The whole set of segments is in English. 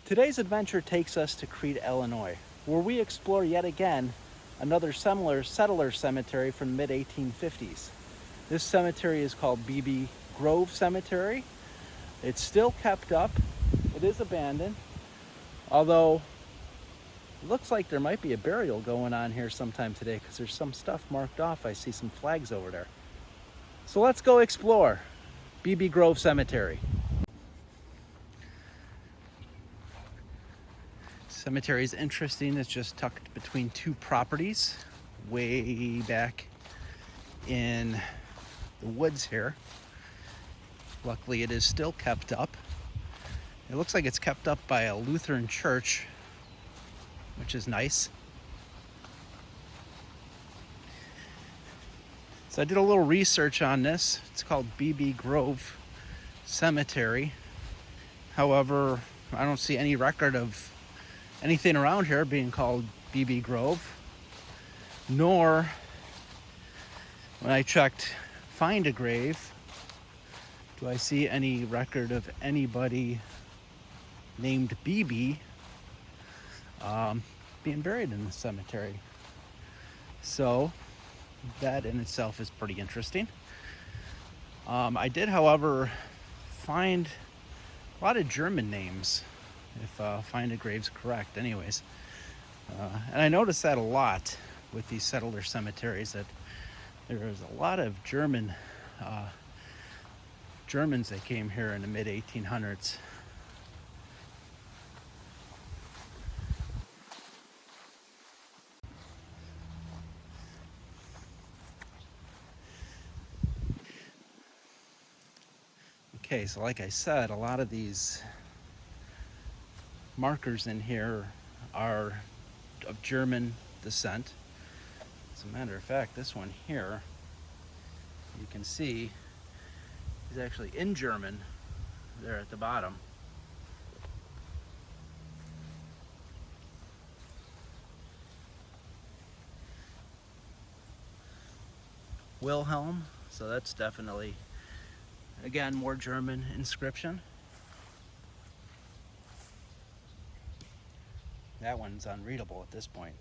Today's adventure takes us to Crete, Illinois, where we explore yet again another similar settler cemetery from the mid-1850s. This cemetery is called Beebes Grove Cemetery. It's still kept up. It is abandoned, although it looks like there might be a burial going on here sometime today because there's some stuff marked off. I see some flags over there. So let's go explore Beebes Grove Cemetery. Cemetery is interesting. It's just tucked between two properties way back in the woods here. Luckily, it is still kept up. It looks like it's kept up by a Lutheran church, which is nice. So I did a little research on this. It's called Beebes Grove Cemetery. However, I don't see any record of anything around here being called Beebes Grove, nor when I checked Find a Grave, do I see any record of anybody named Beebe being buried in the cemetery. So that in itself is pretty interesting. I did, however, find a lot of German names, if Find a Grave's correct anyways. And I noticed that a lot with these settler cemeteries, that there's a lot of Germans that came here in the mid-1800s. Okay, so like I said, a lot of these markers in here are of German descent. As a matter of fact, this one here, you can see, is actually in German there at the bottom. Wilhelm, so that's definitely, again, more German inscription. That one's unreadable at this point.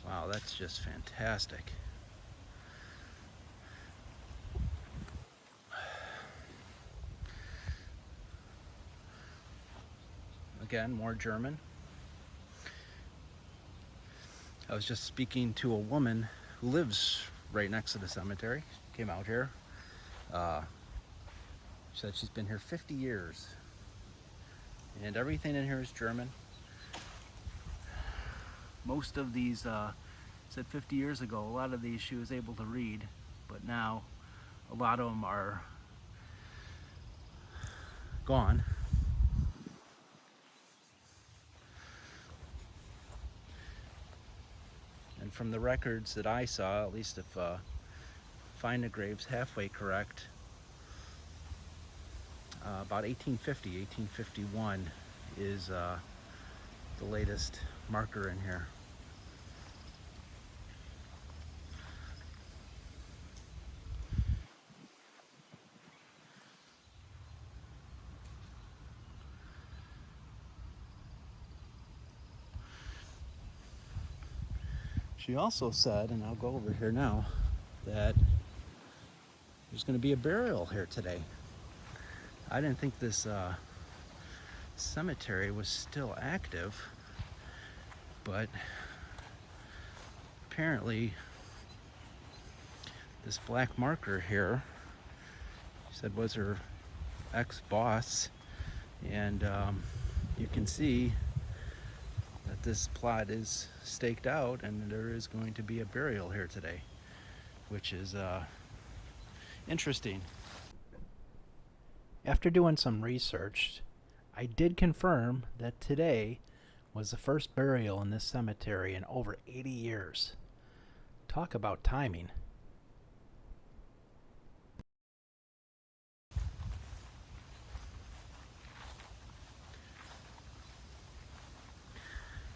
Wow, that's just fantastic. Again, more German. I was just speaking to a woman who lives right next to the cemetery. Came out here. She said she's been here 50 years. And everything in here is German. Most of these, said 50 years ago, a lot of these she was able to read, but now a lot of them are gone. And from the records that I saw, at least if Find a Grave's halfway correct, about 1850, 1851 is the latest marker in here. She also said, and I'll go over here now, that there's going to be a burial here today. I didn't think this cemetery was still active, but apparently this black marker here, she said, was her ex-boss, and you can see that this plot is staked out and there is going to be a burial here today, which is interesting. After doing some research, I did confirm that today was the first burial in this cemetery in over 80 years. Talk about timing.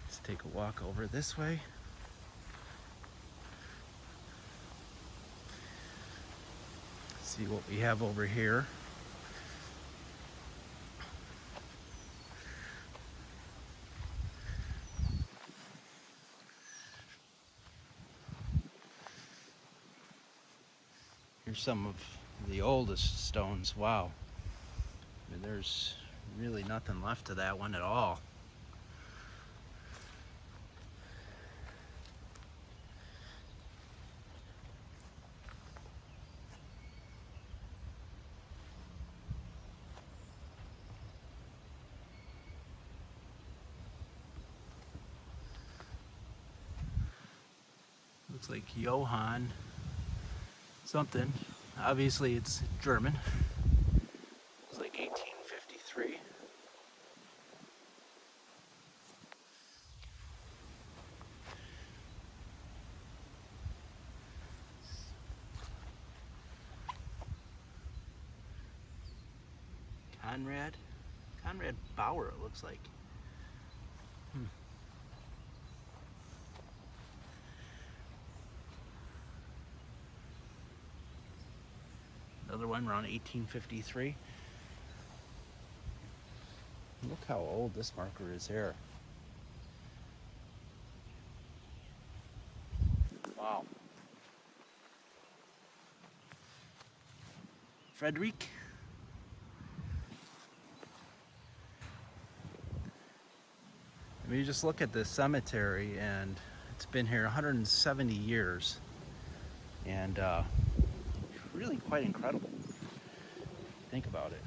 Let's take a walk over this way. See what we have over here. Here's some of the oldest stones. Wow. I mean, there's really nothing left of that one at all. Looks like Johann something. Obviously it's German. It's like 1853. Conrad Bauer, it looks like. Another one around 1853. Look how old this marker is here. Wow. Frederick. I mean, you just look at this cemetery, and it's been here 170 years, and really quite incredible. Think about it.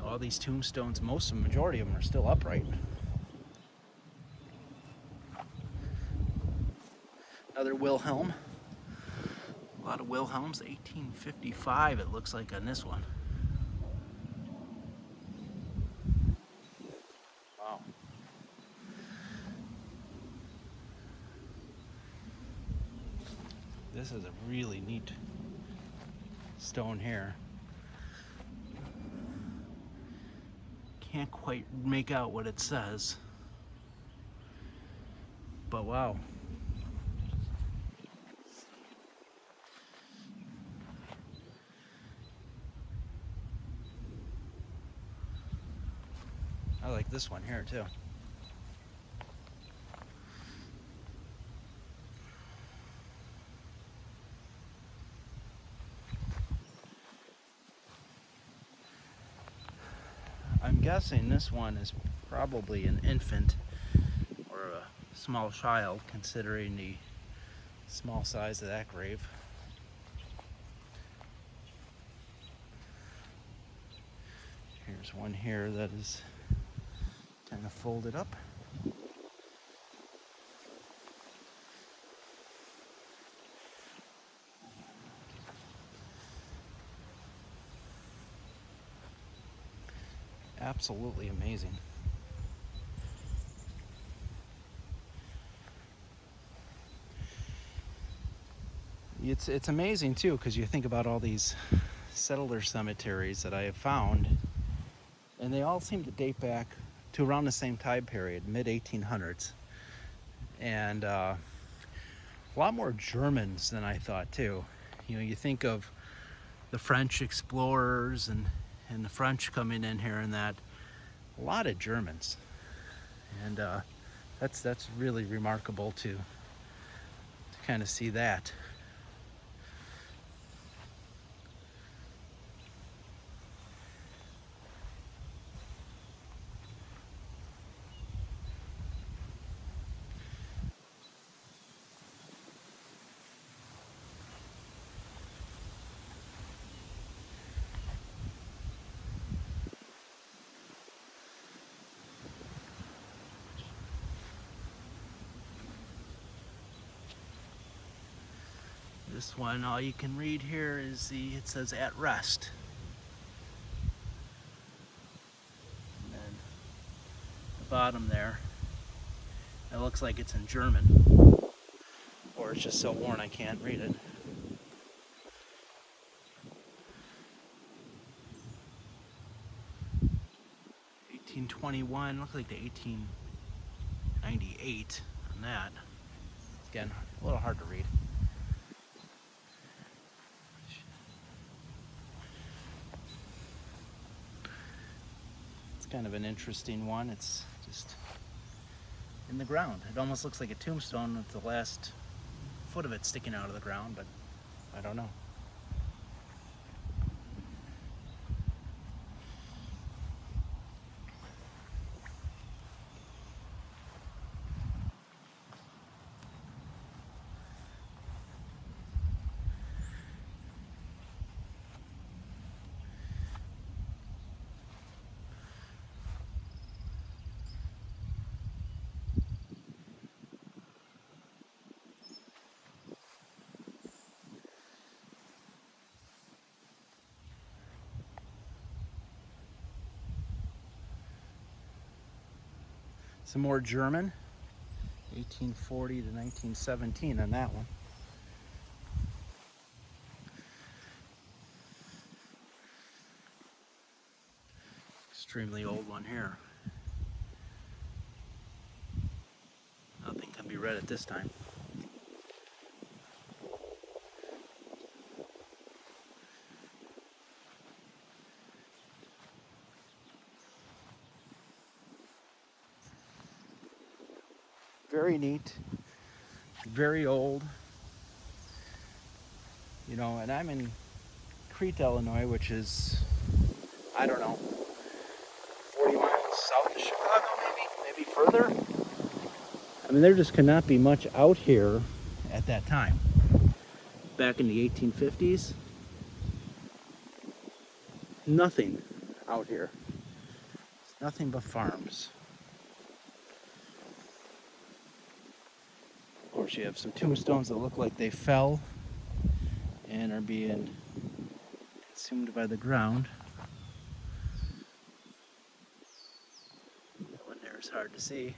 All these tombstones, majority of them are still upright. Another Wilhelm. A lot of Wilhelms. 1855 it looks like on this one. Wow. This is a really neat stone here. Can't quite make out what it says, but wow. I like this one here too. I'm guessing this one is probably an infant or a small child, considering the small size of that grave. Here's one here that is kind of folded up. Absolutely amazing. It's amazing too, because you think about all these settler cemeteries that I have found, and they all seem to date back to around the same time period, mid-1800s, and a lot more Germans than I thought too. You know, you think of the French explorers and the French coming in here, and that a lot of Germans, and that's really remarkable to kind of see that. This one, all you can read here is it says "at rest." And then the bottom there, it looks like it's in German, or it's just so worn I can't read it. 1821, looks like the 18 98 on that. Again, a little hard to read. It's kind of an interesting one. It's just in the ground. It almost looks like a tombstone with the last foot of it sticking out of the ground, but I don't know. Some more German, 1840 to 1917 on that one. Extremely old one here. Nothing can be read at this time. Very neat, very old. You know, and I'm in Crete, Illinois, which is, I don't know, 40 miles south of Chicago, maybe further. I mean, there just could not be much out here at that time. Back in the 1850s, nothing out here. It's nothing but farms. Of course, you have some tombstones that look like they fell and are being consumed by the ground. That one there is hard to see.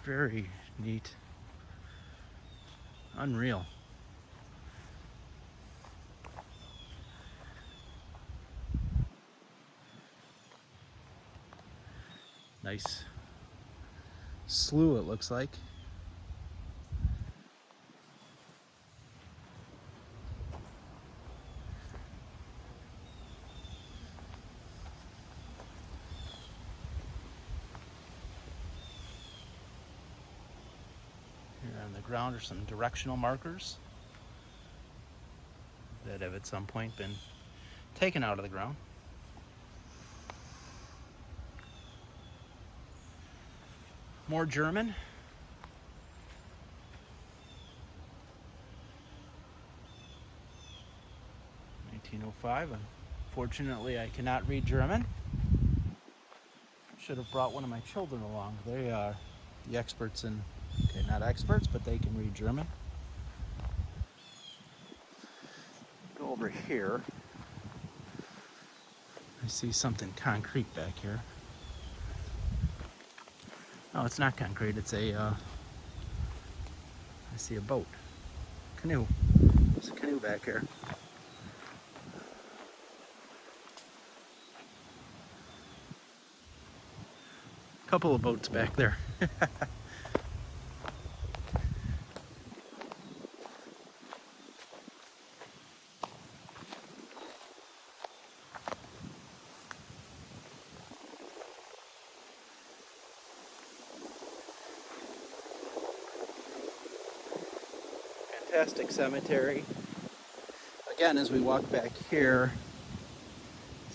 Very neat. Unreal. Nice slough, it looks like. Here on the ground are some directional markers that have at some point been taken out of the ground. More German. 1905. Unfortunately, I cannot read German. Should have brought one of my children along. They are the experts in, okay, not experts, but they can read German. Go over here. I see something concrete back here. No, it's not concrete. It's a, I see a boat. Canoe. There's a canoe back here. Couple of boats back there. Fantastic cemetery. Again, as we walk back here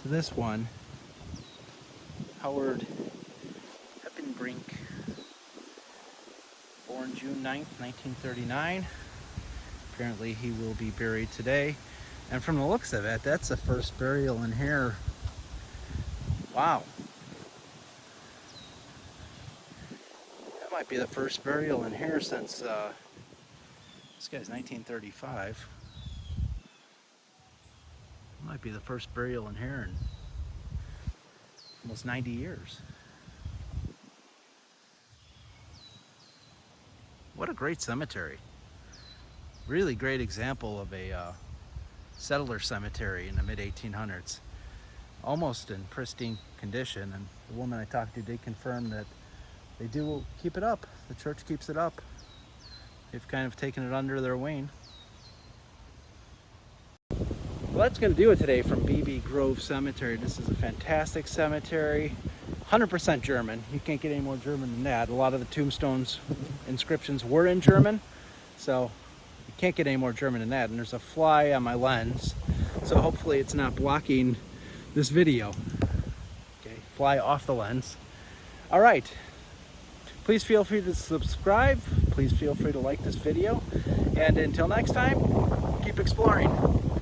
to this one, Howard Brink, born June 9th, 1939. Apparently he will be buried today. And from the looks of it, that's the first burial in here. Wow. That might be the first burial in here since, this guy's 1935. Might be the first burial in here in almost 90 years. What a great cemetery. Really great example of a settler cemetery in the mid-1800s. Almost in pristine condition, and the woman I talked to did confirm that they do keep it up. The church keeps it up. They've kind of taken it under their wing. Well, that's going to do it today from Beebes Grove Cemetery. This is a fantastic cemetery, 100% German. You can't get any more German than that. A lot of the tombstones inscriptions were in German, so you can't get any more German than that. And there's a fly on my lens, so hopefully it's not blocking this video. Okay, fly off the lens. All right, please feel free to subscribe. Please feel free to like this video. And until next time, keep exploring.